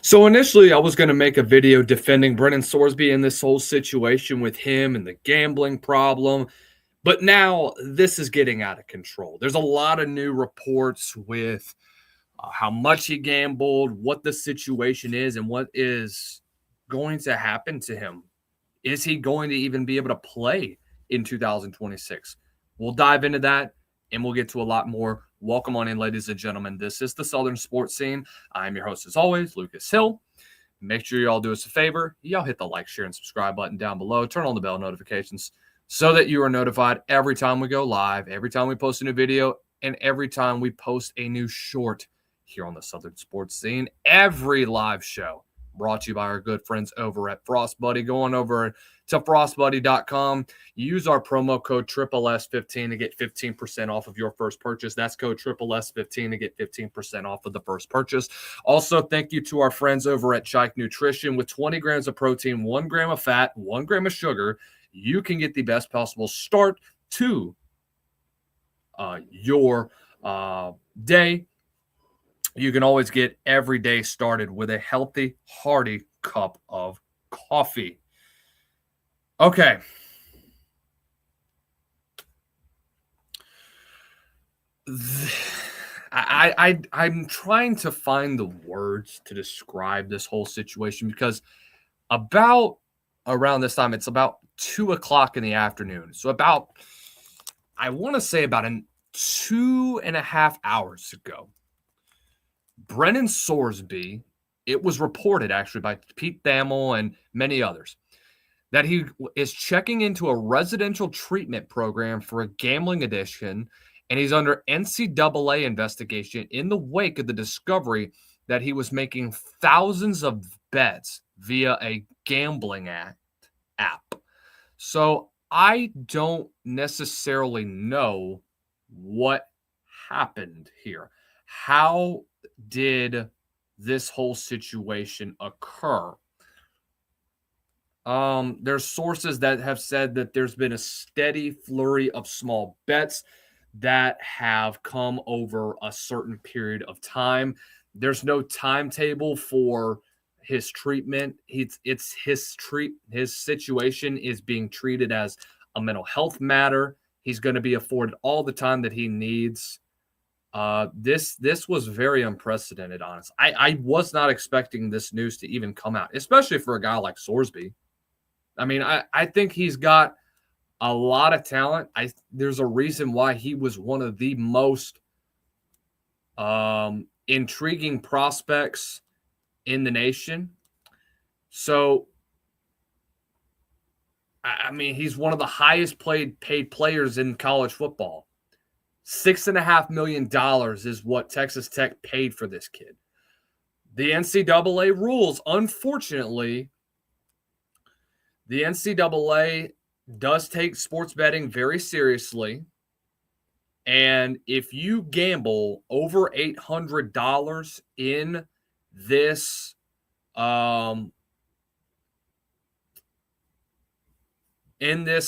So initially, I was going to make a video defending Brendan Sorsby in this whole situation with him and the gambling problem. But now this is getting out of control. There's a lot of new reports with how much he gambled, what the situation is, and what is going to happen to him. Is he going to even be able to play in 2026? We'll dive into that and we'll get to a lot more. Welcome on in, ladies and gentlemen. This is the Southern Sports Scene. I'm your host, as always, Lucas Hill. Make sure you all do us a favor. Y'all hit the like, share, and subscribe button down below. Turn on the bell notifications so that you are notified every time we go live, every time we post a new video, and every time we post a new short here on the Southern Sports Scene. Every live show brought to you by our good friends over at FrostBuddy. Going over to frostbuddy.com. Use our promo code SSS15 to get 15% off of your first purchase. That's code SSS15 to get 15% off of the first purchase. Also, thank you to our friends over at Chike Nutrition. With 20 grams of protein, 1 gram of fat, 1 gram of sugar, you can get the best possible start to your day. You can always get every day started with a healthy, hearty cup of coffee. Okay. I'm trying to find the words to describe this whole situation because about around this time, it's about 2 o'clock in the afternoon. So I want to say about 2.5 hours ago, Brendan Sorsby, it was reported actually by Pete Thamel and many others, that he is checking into a residential treatment program for a gambling addiction, and he's under NCAA investigation in the wake of the discovery that he was making thousands of bets via a gambling app. So I don't necessarily know what happened here. How did this whole situation occur? There's sources that have said that there's been a steady flurry of small bets that have come over a certain period of time. There's no timetable for his treatment. His situation is being treated as a mental health matter. He's going to be afforded all the time that he needs. This was very unprecedented, honestly. I was not expecting this news to even come out, especially for a guy like Sorsby. I mean, I think he's got a lot of talent. There's a reason why he was one of the most intriguing prospects in the nation. So, I mean, he's one of the highest paid players in college football. $6.5 million is what Texas Tech paid for this kid. The NCAA rules, unfortunately, the NCAA does take sports betting very seriously. And if you gamble over $800 in this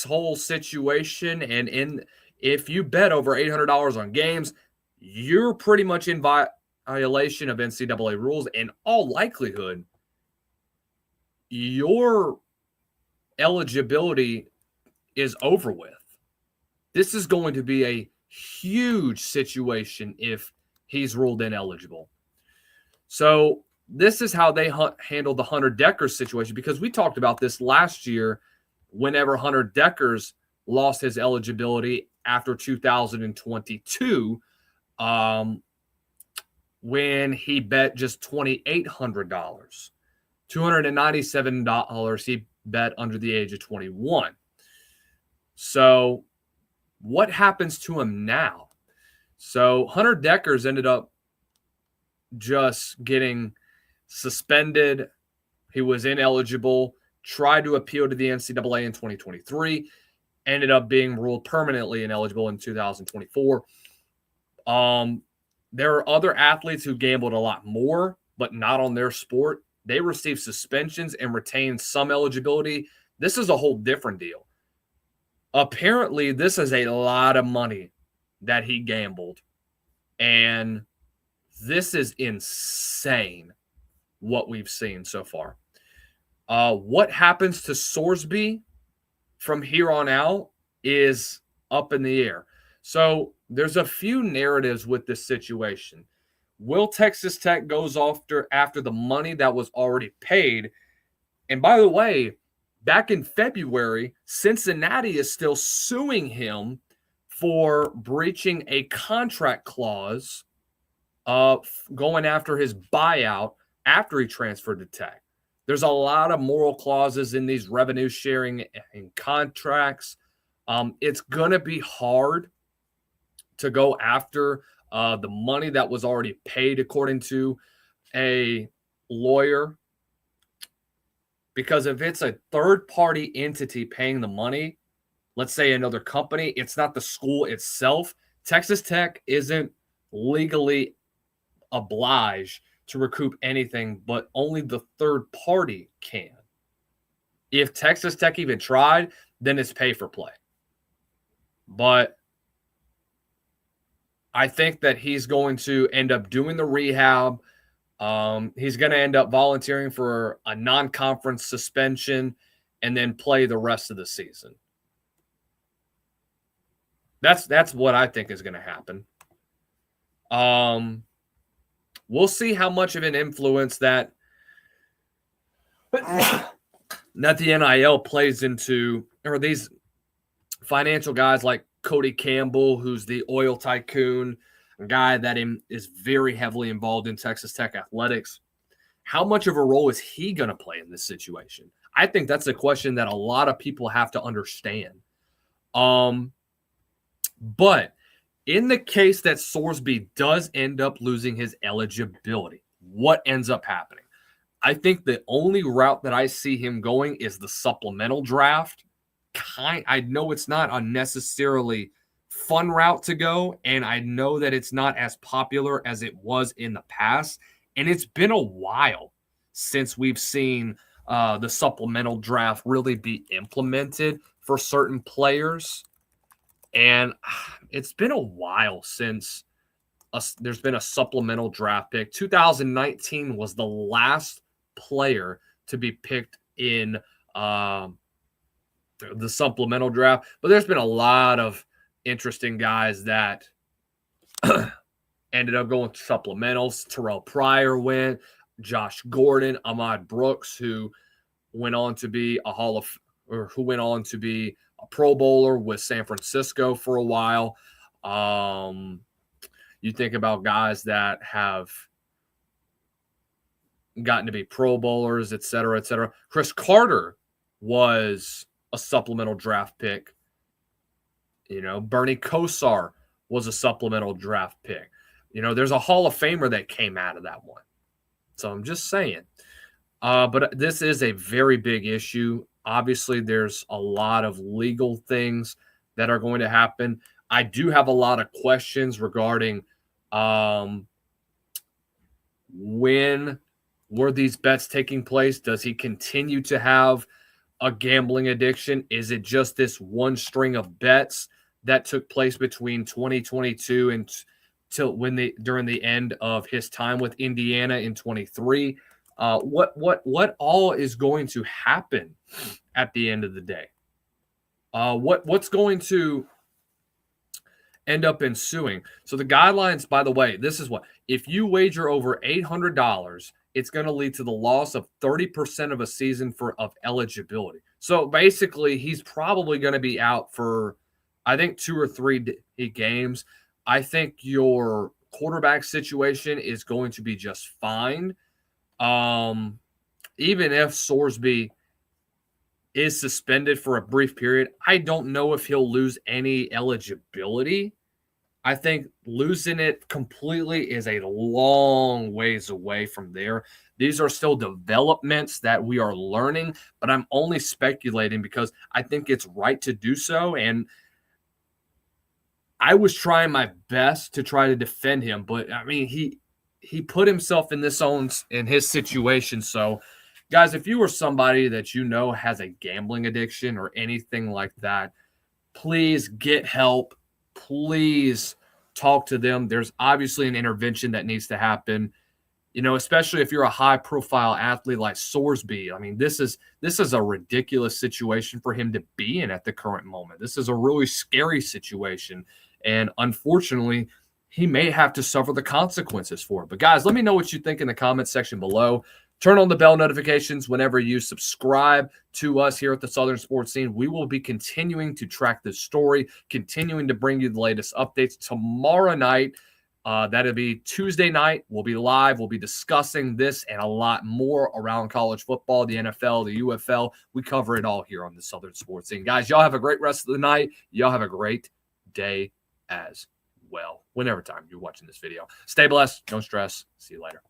whole situation, and if you bet over $800 on games, you're pretty much in violation of NCAA rules. In all likelihood, your eligibility is over with. This is going to be a huge situation if he's ruled ineligible. So this is how they handled the Hunter Dekkers situation, because we talked about this last year whenever Hunter Dekkers lost his eligibility after 2022, when he bet just $2,800. $297 he bet under the age of 21. So what happens to him now? So Hunter Dekkers ended up just getting suspended. He was ineligible, tried to appeal to the NCAA in 2023, ended up being ruled permanently ineligible in 2024. There are other athletes who gambled a lot more, but not on their sport. They received suspensions and retained some eligibility. This is a whole different deal. Apparently, this is a lot of money that he gambled, and this is insane what we've seen so far. What happens to Sorsby from here on out is up in the air. So there's a few narratives with this situation. Will Texas Tech goes after the money that was already paid? And by the way, back in February, Cincinnati is still suing him for breaching a contract clause going after his buyout after he transferred to Tech. There's a lot of moral clauses in these revenue sharing and contracts. It's going to be hard to go after the money that was already paid, according to a lawyer, because if it's a third-party entity paying the money, let's say another company, it's not the school itself. Texas Tech isn't legally obliged to recoup anything, but only the third party can. If Texas Tech even tried, then it's pay for play. But I think that he's going to end up doing the rehab. He's going to end up volunteering for a non-conference suspension and then play the rest of the season. That's what I think is going to happen. We'll see how much of an influence that the NIL plays into, or these financial guys like Cody Campbell, who's the oil tycoon, a guy that is very heavily involved in Texas Tech athletics. How much of a role is he going to play in this situation? I think that's a question that a lot of people have to understand. But in the case that Sorsby does end up losing his eligibility, what ends up happening? I think the only route that I see him going is the supplemental draft. I know it's not a necessarily fun route to go, and I know that it's not as popular as it was in the past, and it's been a while since we've seen the supplemental draft really be implemented for certain players. And it's been a while since there's been a supplemental draft pick. 2019 was the last player to be picked in the supplemental draft. But there's been a lot of interesting guys that ended up going to supplementals. Terrell Pryor went, Josh Gordon, Ahmad Brooks, who went on to be a Pro Bowler with San Francisco for a while. You think about guys that have gotten to be Pro Bowlers, et cetera, et cetera. Chris Carter was a supplemental draft pick. Bernie Kosar was a supplemental draft pick. There's a Hall of Famer that came out of that one. So I'm just saying. But this is a very big issue. Obviously, there's a lot of legal things that are going to happen. I do have a lot of questions regarding when were these bets taking place? Does he continue to have a gambling addiction? Is it just this one string of bets that took place between 2022 and during the end of his time with Indiana in 23? What all is going to happen at the end of the day? What's going to end up ensuing? So the guidelines, by the way, this is what, if you wager over $800, it's going to lead to the loss of 30% of a season of eligibility. So basically, he's probably going to be out for, I think, 2 or 3 games. I think your quarterback situation is going to be just fine. Even if Sorsby is suspended for a brief period, I don't know if he'll lose any eligibility. I think losing it completely is a long ways away from there. These are still developments that we are learning, but I'm only speculating because I think it's right to do so. And I was trying my best to try to defend him, but I mean, he put himself in his situation. So, guys, if you are somebody that has a gambling addiction or anything like that, please get help. Please talk to them. There's obviously an intervention that needs to happen. especially if you're a high profile athlete like Sorsby. I mean, this is a ridiculous situation for him to be in at the current moment. This is a really scary situation. And unfortunately, he may have to suffer the consequences for it. But guys, let me know what you think in the comment section below. Turn on the bell notifications whenever you subscribe to us here at the Southern Sports Scene. We will be continuing to track this story, continuing to bring you the latest updates tomorrow night. That'll be Tuesday night. We'll be live. We'll be discussing this and a lot more around college football, the NFL, the UFL. We cover it all here on the Southern Sports Scene. Guys, y'all have a great rest of the night. Y'all have a great day as well, whenever time you're watching this video. Stay blessed. Don't stress. See you later.